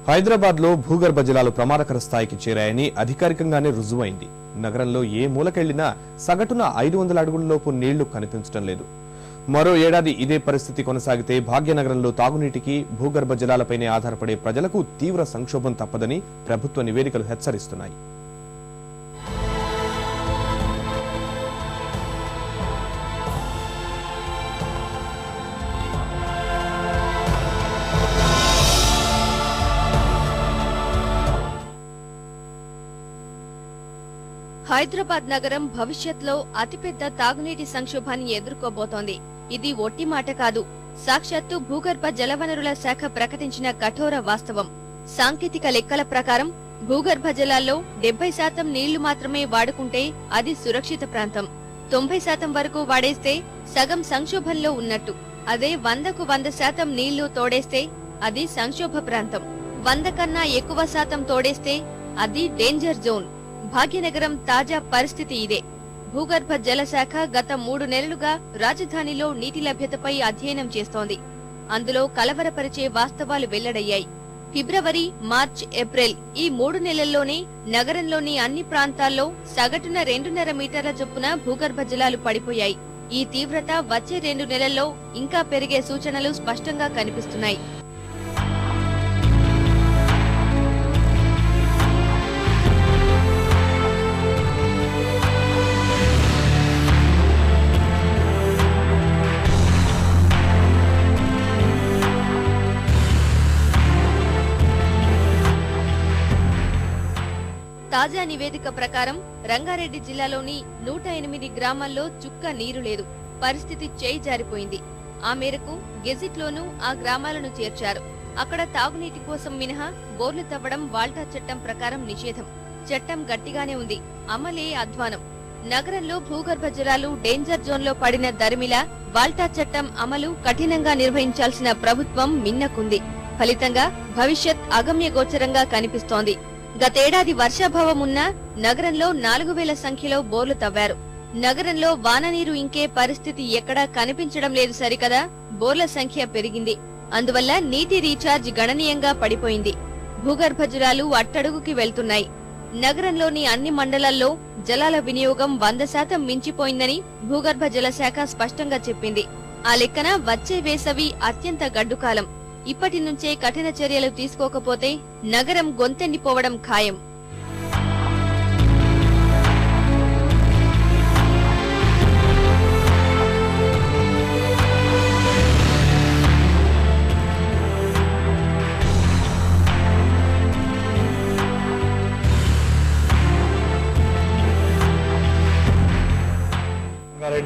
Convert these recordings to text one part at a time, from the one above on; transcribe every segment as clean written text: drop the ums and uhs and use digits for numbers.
హైదరాబాద్లో భూగర్భ జలాలు ప్రమాదకర స్థాయికి చేరాయని అధికారికంగానే రుజువైంది. నగరంలో ఏ మూలకెళ్లినా సగటున 500 అడుగులలోపు నీళ్లు కనిపించడం లేదు. మరో ఏడాది ఇదే పరిస్థితి కొనసాగితే భాగ్యనగరంలో తాగునీటికి భూగర్భ జలాలపైనే ఆధారపడే ప్రజలకు తీవ్ర సంక్షోభం తప్పదని ప్రభుత్వ నివేదికలు హెచ్చరిస్తున్నాయి. హైదరాబాద్ నగరం భవిష్యత్లో అతిపెద్ద తాగునీటి సంక్షోభాన్ని ఎదుర్కోబోతోంది. ఇది ఒట్టి మాట కాదు, సాక్షాత్తు భూగర్భ జలవనరుల శాఖ ప్రకటించిన కఠోర వాస్తవం. సాంకేతిక లెక్కల ప్రకారం భూగర్భ జలాల్లో 70% నీళ్లు మాత్రమే వాడుకుంటే అది సురక్షిత ప్రాంతం. 90% వరకు వాడేస్తే సగం సంక్షోభంలో ఉన్నట్టు. అదే 100కు 100% నీళ్లు తోడేస్తే అది సంక్షోభ ప్రాంతం. 100 కన్నా ఎక్కువ శాతం తోడేస్తే అది డేంజర్ జోన్. భాగ్యనగరం తాజా పరిస్థితి ఇదే. భూగర్భ జల శాఖ గత 3 నెలలుగా రాజధానిలో నీటి లభ్యతపై అధ్యయనం చేస్తోంది. అందులో కలవరపరిచే వాస్తవాలు వెల్లడయ్యాయి. ఫిబ్రవరి, మార్చ్, ఏప్రిల్ ఈ 3 నెలల్లోనే నగరంలోని అన్ని ప్రాంతాల్లో సగటున 2.5 మీటర్ల చొప్పున భూగర్భ జలాలు పడిపోయాయి. ఈ తీవ్రత వచ్చే 2 నెలల్లో ఇంకా పెరిగే సూచనలు స్పష్టంగా కనిపిస్తున్నాయి. తాజా నివేదిక ప్రకారం రంగారెడ్డి జిల్లాలోని 108 గ్రామాల్లో చుక్క నీరు లేదు. పరిస్థితి చేయి జారిపోయింది. ఆ మేరకు గెజిట్లోనూ ఆ గ్రామాలను చేర్చారు. అక్కడ తాగునీటి కోసం మినహా బోర్లు తవ్వడం వాల్టా చట్టం ప్రకారం నిషేధం. చట్టం గట్టిగానే ఉంది, అమలే అధ్వానం. నగరంలో భూగర్భ జలాలు డేంజర్ జోన్లో పడిన దరిమిలా వాల్టా చట్టం అమలు కఠినంగా నిర్వహించాల్సిన ప్రభుత్వం మిన్నకుంది. ఫలితంగా భవిష్యత్ అగమ్యగోచరంగా కనిపిస్తోంది. గతేడాది వర్షాభావం ఉన్నా నగరంలో 4000 సంఖ్యలో బోర్లు తవ్వారు. నగరంలో వాననీరు ఇంకే పరిస్థితి ఎక్కడా కనిపించడం లేదు సరికదా, బోర్ల సంఖ్య పెరిగింది. అందువల్ల నీటి రీఛార్జ్ గణనీయంగా పడిపోయింది. భూగర్భ జలాలు అట్టడుగుకి వెళ్తున్నాయి. నగరంలోని అన్ని మండలాల్లో జలాల వినియోగం 100% మించిపోయిందని భూగర్భ జల శాఖ స్పష్టంగా చెప్పింది. ఆ లెక్కన వచ్చే వేసవి అత్యంత గడ్డుకాలం. ఇప్పటి నుంచే కఠిన చర్యలు తీసుకోకపోతే నగరం గొంతెండిపోవడం ఖాయం.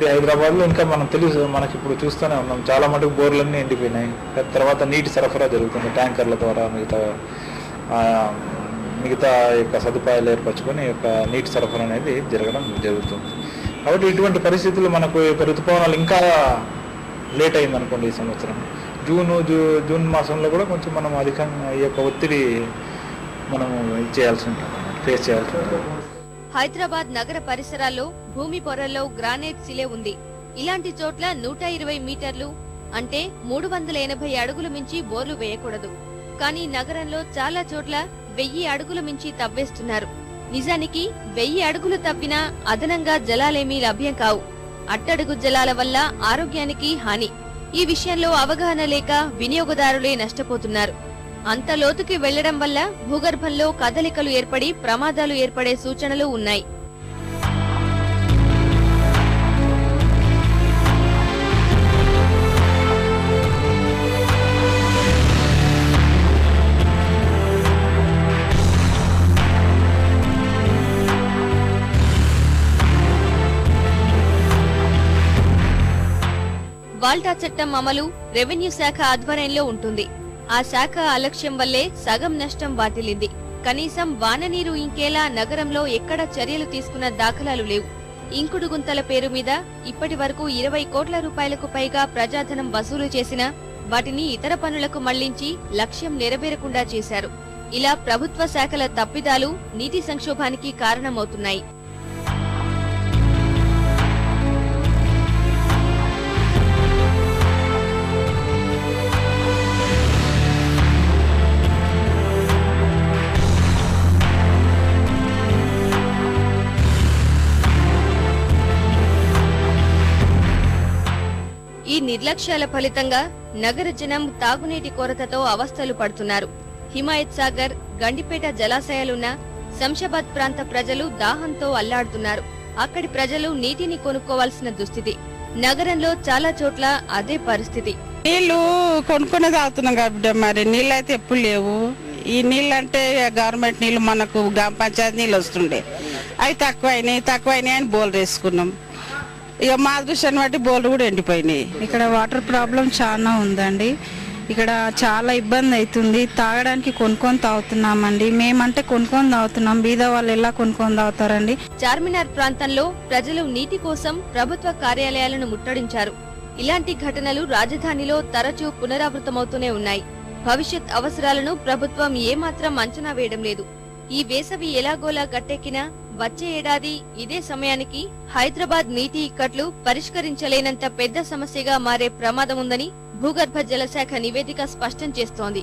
హైదరాబాద్ లో ఇంకా మనం తెలుసు, మనకి ఇప్పుడు చూస్తూనే ఉన్నాం, చాలా మటుకు బోర్లన్నీ ఎండిపోయినాయి. తర్వాత నీటి సరఫరా జరుగుతుంది ట్యాంకర్ల ద్వారా. మిగతా యొక్క సదుపాయాలు ఏర్పరచుకొని యొక్క నీటి సరఫరా అనేది జరగడం జరుగుతుంది. కాబట్టి ఇటువంటి పరిస్థితులు మనకు ఋతుపవనాలు ఇంకా లేట్ అయింది అనుకోండి. ఈ సంవత్సరం జూన్ మాసంలో కూడా కొంచెం మనం అధికంగా ఈ యొక్క ఒత్తిడి మనం చేయాల్సి ఉంటుంది, ఫేస్ చేయాల్సి ఉంటుంది. హైదరాబాద్ నగర పరిసరాల్లో భూమి పొరల్లో గ్రానైట్ శిలే ఉంది. ఇలాంటి చోట్ల 120 మీటర్లు అంటే 380 అడుగులు మించి బోర్లు వేయకూడదు. కానీ నగరంలో చాలా చోట్ల 1000 అడుగులు మించి తవ్వేస్తున్నారు. నిజానికి 1000 అడుగులు తవ్వినా అదనంగా జలాలేమీ లభ్యం కావు. అట్టడుగు జలాల వల్ల ఆరోగ్యానికి హాని. ఈ విషయంలో అవగాహన లేక వినియోగదారులే నష్టపోతున్నారు. అంత లోతుకి వెళ్లడం వల్ల భూగర్భంలో కదలికలు ఏర్పడి ప్రమాదాలు ఏర్పడే సూచనలు ఉన్నాయి. వాల్టా చట్టం అమలు రెవెన్యూ శాఖ ఆధ్వర్యంలో ఉంటుంది. ఆ శాఖ అలక్ష్యం వల్లే సగం నష్టం వాటిల్లింది. కనీసం వాననీరు ఇంకేలా నగరంలో ఎక్కడ చర్యలు తీసుకున్న దాఖలాలు లేవు. ఇంకుడు గుంతల పేరు మీద ఇప్పటి వరకు 20 కోట్ల రూపాయలకు పైగా ప్రజాధనం వసూలు చేసినా వాటిని ఇతర పనులకు మళ్లించి లక్ష్యం నెరవేరకుండా చేశారు. ఇలా ప్రభుత్వ శాఖల తప్పిదాలు నీటి సంక్షోభానికి కారణమవుతున్నాయి. నిర్లక్ష్యాల ఫలితంగా నగర జనం తాగునీటి కొరతతో అవస్థలు పడుతున్నారు. హిమాయత్ సాగర్, గండిపేట జలాశయాలున్న శంషాబాద్ ప్రాంత ప్రజలు దాహంతో అల్లాడుతున్నారు. అక్కడి ప్రజలు నీటిని కొనుక్కోవాల్సిన దుస్థితి. నగరంలో చాలా చోట్ల అదే పరిస్థితి. నీళ్లు కొనుక్కునే తాగుతున్నాం కాబట్టి మరి నీళ్ళు అయితే ఎప్పుడు లేవు. ఈ నీళ్ళు అంటే గవర్నమెంట్ నీళ్లు మనకు గ్రామ పంచాయతీ నీళ్ళు వస్తుండే, అవి తక్కువైనాయి అని బోర్లు వేసుకున్నాం. ఇక మా దృష్టిని బట్టి బోర్లు కూడా ఎండిపోయినాయి. ఇక్కడ వాటర్ ప్రాబ్లం చాలా ఉందండి. ఇక్కడ చాలా ఇబ్బంది అవుతుంది. తాగడానికి కొనుక్కొని తాగుతున్నామండి. మేమంటే కొనుక్కొని తాగుతున్నాం, బీద వాళ్ళు ఎలా కొనుక్కొని తాగుతారండి? చార్మినార్ ప్రాంతంలో ప్రజలు నీటి కోసం ప్రభుత్వ కార్యాలయాలను ముట్టడించారు. ఇలాంటి ఘటనలు రాజధానిలో తరచూ పునరావృతమవుతూనే ఉన్నాయి. భవిష్యత్ అవసరాలను ప్రభుత్వం ఏమాత్రం అంచనా వేయడం లేదు. ఈ వేసవి ఎలాగోలా గట్టెక్కినా వచ్చే ఏడాది ఇదే సమయానికి హైదరాబాద్ నీటి ఇక్కట్లు పరిష్కరించలేనంత పెద్ద సమస్యగా మారే ప్రమాదం ఉందని భూగర్భ జల శాఖ నివేదిక స్పష్టం చేస్తోంది.